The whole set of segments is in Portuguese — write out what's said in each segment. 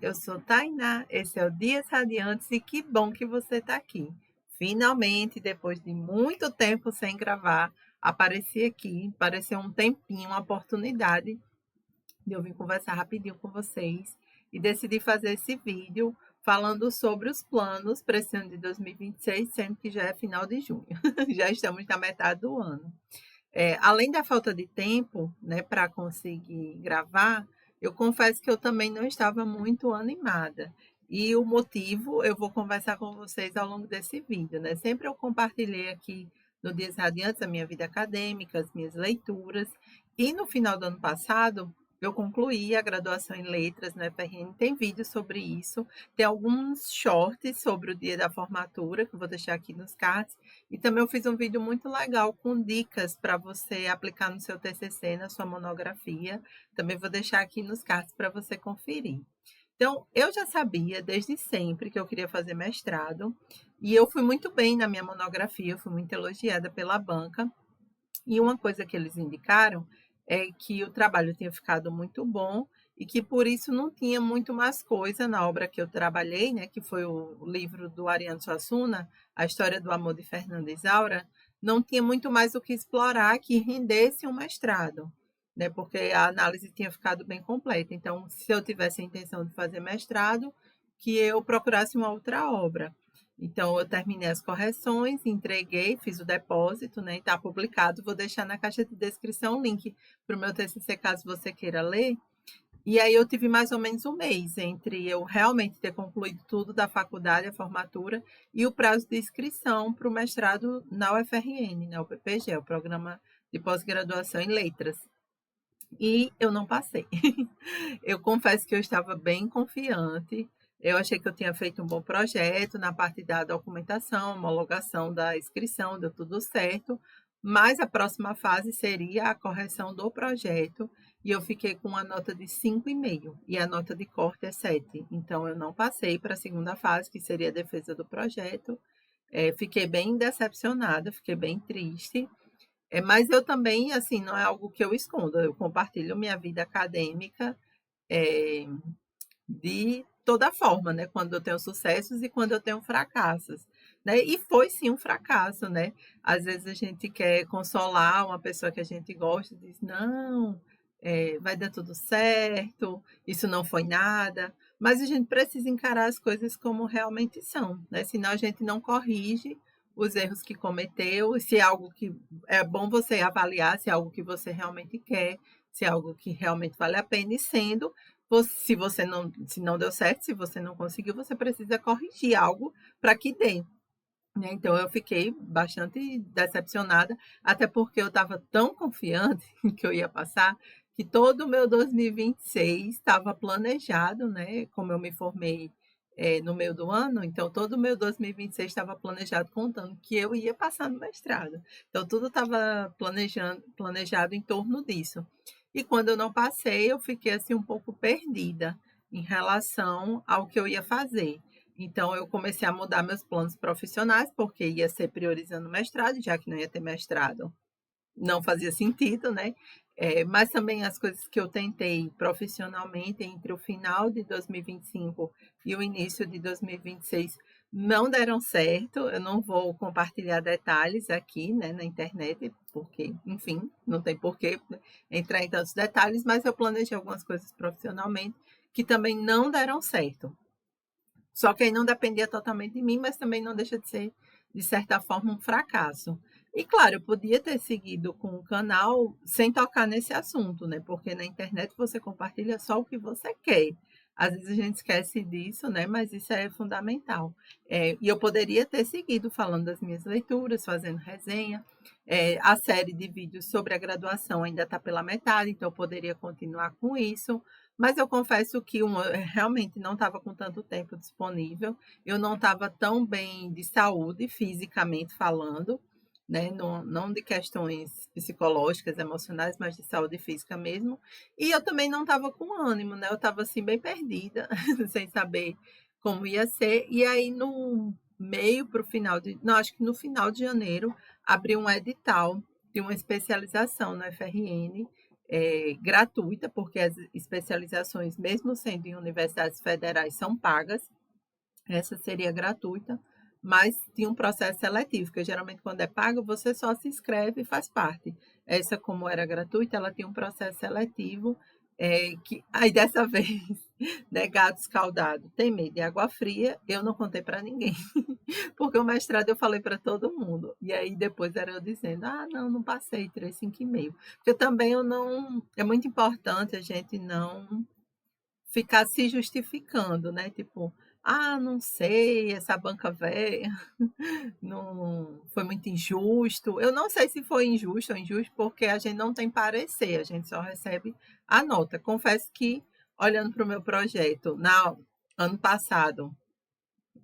eu sou Tainá, esse é o Dias Radiantes e que bom que você está aqui. Finalmente, depois de muito tempo sem gravar, apareci aqui, pareceu um tempinho, uma oportunidade de eu vir conversar rapidinho com vocês e decidi fazer esse vídeo falando sobre os planos para esse ano de 2026, sendo que já é final de junho, já estamos na metade do ano. Além da falta de tempo, né, para conseguir gravar, eu confesso que eu também não estava muito animada. E o motivo eu vou conversar com vocês ao longo desse vídeo, né? Sempre eu compartilhei aqui no Dias Radiantes a minha vida acadêmica, as minhas leituras. E no final do ano passado, eu concluí a graduação em letras na UFRN. Tem vídeo sobre isso. Tem alguns shorts sobre o dia da formatura, que eu vou deixar aqui nos cards. E também eu fiz um vídeo muito legal com dicas para você aplicar no seu TCC, na sua monografia. Também vou deixar aqui nos cards para você conferir. Então, eu já sabia desde sempre que eu queria fazer mestrado e eu fui muito bem na minha monografia, eu fui muito elogiada pela banca. E uma coisa que eles indicaram é que o trabalho tinha ficado muito bom e que por isso não tinha muito mais coisa na obra que eu trabalhei, né, que foi o livro do Ariano Suassuna, A História do Amor de Fernanda Isaura, não tinha muito mais o que explorar que rendesse um mestrado, né, porque a análise tinha ficado bem completa. Então, se eu tivesse a intenção de fazer mestrado, que eu procurasse uma outra obra. Então, eu terminei as correções, entreguei, fiz o depósito, né? Está publicado. Vou deixar na caixa de descrição o link para o meu TCC, caso você queira ler. E aí eu tive mais ou menos um mês entre eu realmente ter concluído tudo da faculdade, a formatura, e o prazo de inscrição para o mestrado na UFRN, né? O PPG, o Programa de Pós-Graduação em Letras. E eu não passei. Eu confesso que eu estava bem confiante. Eu achei que eu tinha feito um bom projeto na parte da documentação, homologação da inscrição, deu tudo certo. Mas a próxima fase seria a correção do projeto. E eu fiquei com uma nota de 5,5. E a nota de corte é 7. Então, eu não passei para a segunda fase, que seria a defesa do projeto. Fiquei bem decepcionada, fiquei bem triste. Mas eu também, assim, não é algo que eu escondo. Eu compartilho minha vida acadêmica é, de toda forma, né? Quando eu tenho sucessos e quando eu tenho fracassos, né? E foi sim um fracasso, né? Às vezes a gente quer consolar uma pessoa que a gente gosta e diz, não, vai dar tudo certo, isso não foi nada. Mas a gente precisa encarar as coisas como realmente são, né? Senão a gente não corrige os erros que cometeu, se é algo que é bom você avaliar, se é algo que você realmente quer, se é algo que realmente vale a pena, e sendo se você não, se não deu certo, se você não conseguiu, você precisa corrigir algo para que dê. Né? Então eu fiquei bastante decepcionada, até porque eu estava tão confiante que eu ia passar, que todo o meu 2026 estava planejado, né? Como eu me formei no meio do ano, então todo o meu 2026 estava planejado contando que eu ia passar no mestrado. Então tudo estava planejado em torno disso. E quando eu não passei, eu fiquei assim um pouco perdida em relação ao que eu ia fazer. Então, eu comecei a mudar meus planos profissionais, porque ia ser priorizando o mestrado, já que não ia ter mestrado, não fazia sentido, né? Mas também as coisas que eu tentei profissionalmente entre o final de 2025 e o início de 2026 não deram certo. Eu não vou compartilhar detalhes aqui, né, na internet, porque, enfim, não tem porquê entrar em tantos detalhes, mas eu planejei algumas coisas profissionalmente que também não deram certo. Só que aí não dependia totalmente de mim, mas também não deixa de ser, de certa forma, um fracasso. E claro, eu podia ter seguido com o canal sem tocar nesse assunto, né? Porque na internet você compartilha só o que você quer. Às vezes a gente esquece disso, né? Mas isso é fundamental. E eu poderia ter seguido falando das minhas leituras, fazendo resenha. A série de vídeos sobre a graduação ainda está pela metade, então eu poderia continuar com isso. Mas eu confesso que realmente não estava com tanto tempo disponível, eu não estava tão bem de saúde, fisicamente falando, né? Não de questões psicológicas, emocionais, mas de saúde física mesmo. E eu também não estava com ânimo, né? Eu estava assim bem perdida, sem saber como ia ser. E aí no meio para o final de, não, acho que no final de janeiro, abriu um edital de uma especialização na FRN gratuita, porque as especializações, mesmo sendo em universidades federais, são pagas. Essa seria gratuita, mas tinha um processo seletivo, que geralmente quando é pago, você só se inscreve e faz parte. Essa, como era gratuita, ela tinha um processo seletivo, que aí dessa vez, né, gato escaldado tem medo de água fria, eu não contei para ninguém, porque o mestrado eu falei para todo mundo. E aí depois era eu dizendo, ah, não, não passei, tirei 5,5. Porque também eu não. É muito importante a gente não ficar se justificando, né? Tipo, ah, não sei, essa banca velha não foi muito injusto. Eu não sei se foi injusto ou injusto, porque a gente não tem parecer, a gente só recebe a nota. Confesso que, olhando para o meu projeto, ano passado,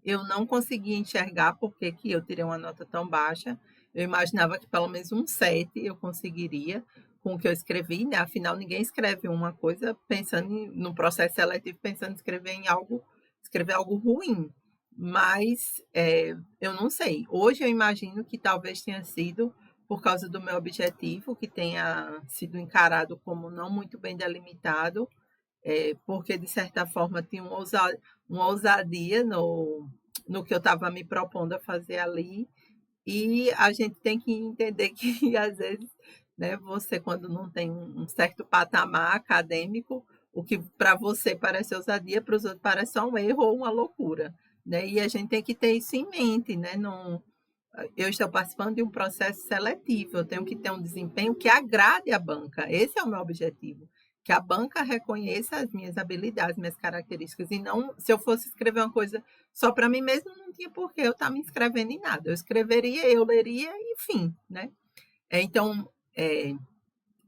eu não conseguia enxergar por que eu tirei uma nota tão baixa. Eu imaginava que pelo menos um 7 eu conseguiria com o que eu escrevi, né? Afinal, ninguém escreve uma coisa pensando no processo seletivo, pensando em escrever algo ruim. Mas eu não sei. Hoje eu imagino que talvez tenha sido por causa do meu objetivo, que tenha sido encarado como não muito bem delimitado, porque de certa forma tinha uma ousadia no que eu estava me propondo a fazer ali, e a gente tem que entender que às vezes, né, você quando não tem um certo patamar acadêmico, o que para você parece ousadia, para os outros parece só um erro ou uma loucura, né? E a gente tem que ter isso em mente, né? Não, eu estou participando de um processo seletivo, eu tenho que ter um desempenho que agrade a banca. Esse é o meu objetivo, que a banca reconheça as minhas habilidades, minhas características, e não, se eu fosse escrever uma coisa só para mim mesmo, não tinha por que eu estar me inscrevendo em nada. Eu escreveria, eu leria, enfim, né? Então,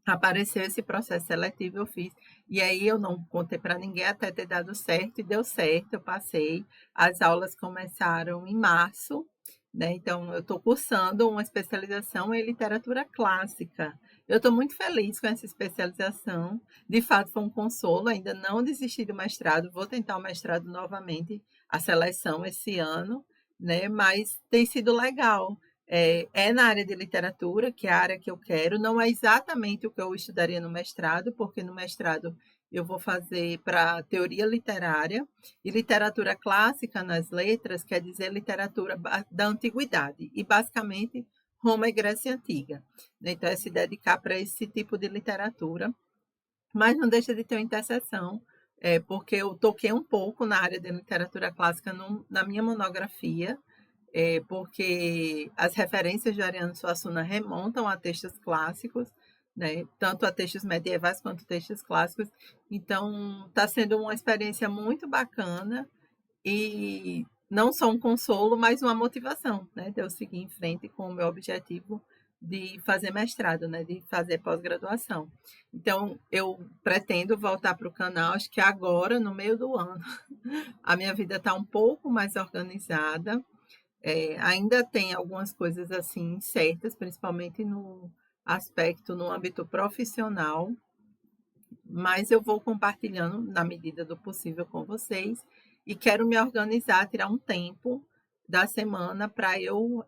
apareceu esse processo seletivo, eu fiz. E aí eu não contei para ninguém até ter dado certo, e deu certo, eu passei. As aulas começaram em março, né? Então eu estou cursando uma especialização em literatura clássica. Eu estou muito feliz com essa especialização. De fato, foi um consolo, ainda não desisti do mestrado, vou tentar o mestrado novamente, a seleção esse ano, né? Mas tem sido legal. Na área de literatura, que é a área que eu quero, não é exatamente o que eu estudaria no mestrado, porque no mestrado eu vou fazer para teoria literária, e literatura clássica nas letras quer dizer literatura da antiguidade, e basicamente Roma e Grécia Antiga. Então, é se dedicar para esse tipo de literatura, mas não deixa de ter uma interseção, porque eu toquei um pouco na área de literatura clássica na minha monografia, porque as referências de Ariano Suassuna remontam a textos clássicos, né? Tanto a textos medievais quanto textos clássicos. Então, está sendo uma experiência muito bacana e não só um consolo, mas uma motivação, né? De eu seguir em frente com o meu objetivo de fazer mestrado, né? De fazer pós-graduação. Então, eu pretendo voltar para o canal, acho que agora, no meio do ano. A minha vida está um pouco mais organizada, ainda tem algumas coisas assim certas, principalmente no aspecto, no âmbito profissional, mas eu vou compartilhando na medida do possível com vocês e quero me organizar, tirar um tempo da semana para eu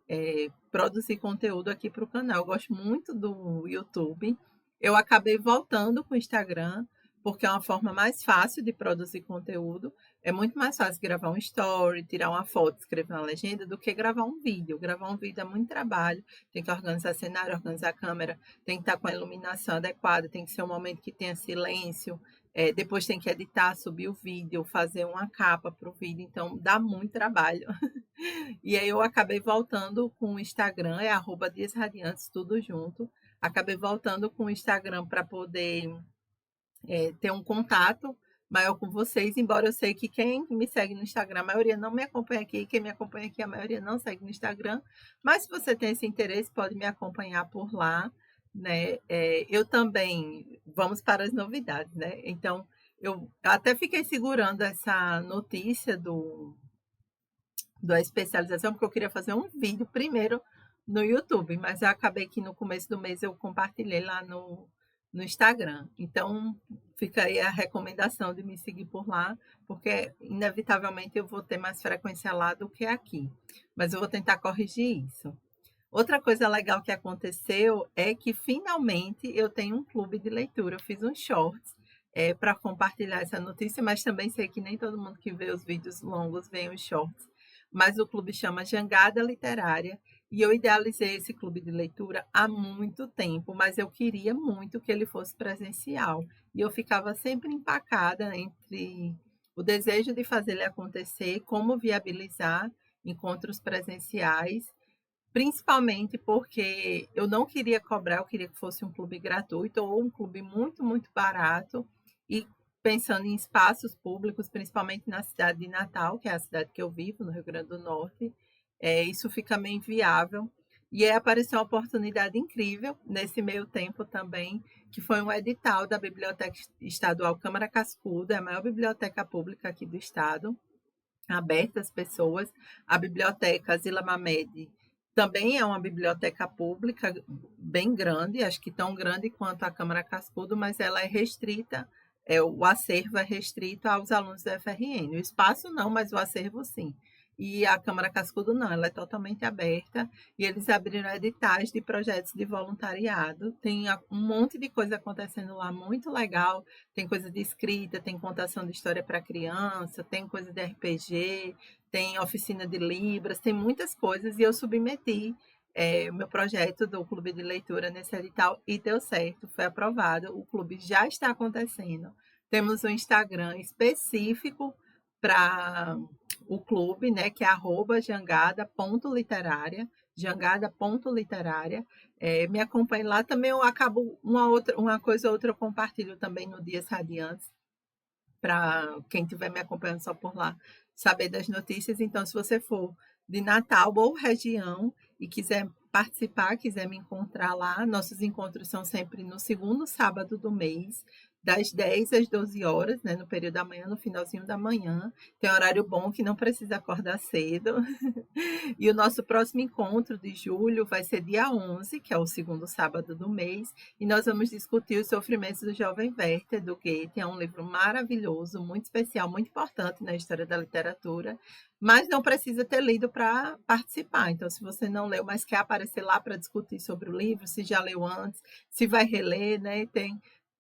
produzir conteúdo aqui para o canal. Eu gosto muito do YouTube. Eu acabei voltando com o Instagram, porque é uma forma mais fácil de produzir conteúdo. É muito mais fácil gravar um story, tirar uma foto, escrever uma legenda, do que gravar um vídeo. Gravar um vídeo é muito trabalho, tem que organizar cenário, organizar a câmera, tem que estar com a iluminação adequada, tem que ser um momento que tenha silêncio, depois tem que editar, subir o vídeo, fazer uma capa para o vídeo, então dá muito trabalho. E aí eu acabei voltando com o Instagram, é @diasradiantes, tudo junto. Acabei voltando com o Instagram para poder ter um contato maior com vocês, embora eu sei que quem me segue no Instagram, a maioria não me acompanha aqui, quem me acompanha aqui, a maioria não segue no Instagram, mas se você tem esse interesse, pode me acompanhar por lá, né? Eu também, vamos para as novidades, né? Então, eu até fiquei segurando essa notícia da especialização, porque eu queria fazer um vídeo primeiro no YouTube, mas eu acabei que no começo do mês eu compartilhei lá no Instagram. Então, fica aí a recomendação de me seguir por lá, porque inevitavelmente eu vou ter mais frequência lá do que aqui. Mas eu vou tentar corrigir isso. Outra coisa legal que aconteceu é que finalmente eu tenho um clube de leitura. Eu fiz um shorts, para compartilhar essa notícia, mas também sei que nem todo mundo que vê os vídeos longos vê os shorts. Mas o clube chama Jangada Literária e eu idealizei esse clube de leitura há muito tempo, mas eu queria muito que ele fosse presencial. E eu ficava sempre empacada entre o desejo de fazer ele acontecer, como viabilizar encontros presenciais. Principalmente porque eu não queria cobrar, eu queria que fosse um clube gratuito ou um clube muito, muito barato. E pensando em espaços públicos, principalmente na cidade de Natal, que é a cidade que eu vivo, no Rio Grande do Norte, isso fica meio inviável. E aí apareceu uma oportunidade incrível nesse meio tempo também, que foi um edital da Biblioteca Estadual Câmara Cascudo, é a maior biblioteca pública aqui do estado, aberta às pessoas. A biblioteca Zila Mamed também é uma biblioteca pública bem grande, acho que tão grande quanto a Câmara Cascudo, mas ela é restrita, o acervo é restrito aos alunos do FRN. O espaço não, mas o acervo sim. E a Câmara Cascudo não, ela é totalmente aberta e eles abriram editais de projetos de voluntariado. Tem um monte de coisa acontecendo lá, muito legal. Tem coisa de escrita, tem contação de história para criança, tem coisa de RPG, tem oficina de Libras, tem muitas coisas e eu submeti o meu projeto do clube de leitura nesse edital e deu certo, foi aprovado, o clube já está acontecendo. Temos um Instagram específico para o clube, né, que é @jangada.literária, jangada.literária. Me acompanhe lá também, eu acabo uma coisa ou outra eu compartilho também no Dias Radiantes, para quem estiver me acompanhando só por lá, saber das notícias. Então, se você for de Natal ou região e quiser participar, quiser me encontrar lá, nossos encontros são sempre no segundo sábado do mês, das 10 às 12 horas, né, no período da manhã, no finalzinho da manhã. Tem horário bom que não precisa acordar cedo. E o nosso próximo encontro de julho vai ser dia 11, que é o segundo sábado do mês, e nós vamos discutir os sofrimentos do jovem Werther, do Goethe. É um livro maravilhoso, muito especial, muito importante na história da literatura, mas não precisa ter lido para participar. Então, se você não leu, mas quer aparecer lá para discutir sobre o livro, se já leu antes, se vai reler, né?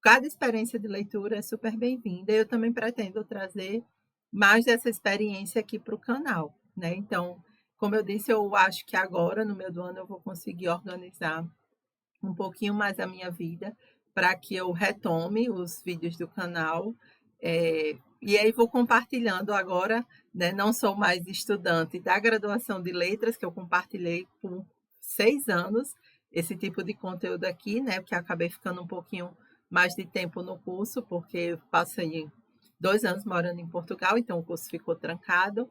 Cada experiência de leitura é super bem-vinda. Eu também pretendo trazer mais dessa experiência aqui para o canal, né? Então, como eu disse, eu acho que agora, no meio do ano, eu vou conseguir organizar um pouquinho mais a minha vida para que eu retome os vídeos do canal. E aí vou compartilhando agora, né? Não sou mais estudante da graduação de letras, que eu compartilhei por 6 anos esse tipo de conteúdo aqui, né? Porque acabei ficando um pouquinho mais de tempo no curso, porque eu passei 2 anos morando em Portugal, então o curso ficou trancado.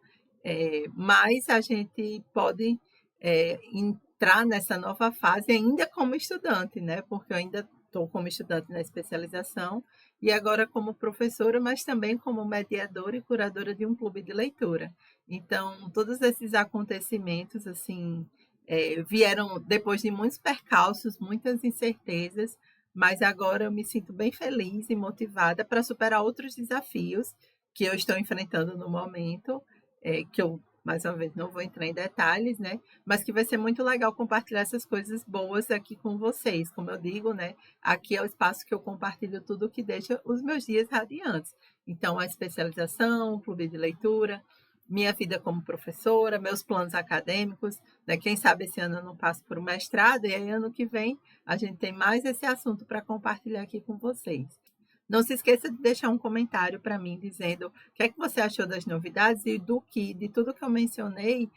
Mas a gente pode entrar nessa nova fase ainda como estudante, né? Porque eu ainda estou como estudante na especialização e agora como professora, mas também como mediadora e curadora de um clube de leitura. Então, todos esses acontecimentos, assim, vieram depois de muitos percalços, muitas incertezas, mas agora eu me sinto bem feliz e motivada para superar outros desafios que eu estou enfrentando no momento, que eu, mais uma vez, não vou entrar em detalhes, né? Mas que vai ser muito legal compartilhar essas coisas boas aqui com vocês. Como eu digo, né? Aqui é o espaço que eu compartilho tudo que deixa os meus dias radiantes. Então, a especialização, o clube de leitura, minha vida como professora, meus planos acadêmicos, né? Quem sabe esse ano eu não passo por um mestrado, e aí ano que vem a gente tem mais esse assunto para compartilhar aqui com vocês. Não se esqueça de deixar um comentário para mim dizendo o que é que você achou das novidades e de tudo que eu mencionei,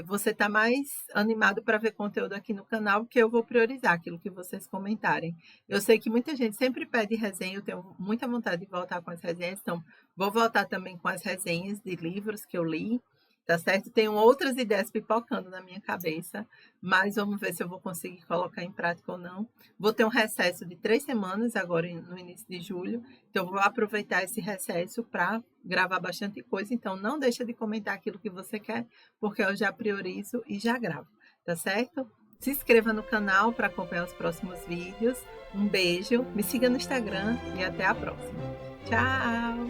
você está mais animado para ver conteúdo aqui no canal, porque eu vou priorizar aquilo que vocês comentarem. Eu sei que muita gente sempre pede resenha, eu tenho muita vontade de voltar com as resenhas, então vou voltar também com as resenhas de livros que eu li, tá certo? Tenho outras ideias pipocando na minha cabeça, mas vamos ver se eu vou conseguir colocar em prática ou não. Vou ter um recesso de 3 semanas agora no início de julho, então vou aproveitar esse recesso para gravar bastante coisa. Então não deixa de comentar aquilo que você quer, porque eu já priorizo e já gravo, tá certo? Se inscreva no canal para acompanhar os próximos vídeos. Um beijo, me siga no Instagram e até a próxima. Tchau!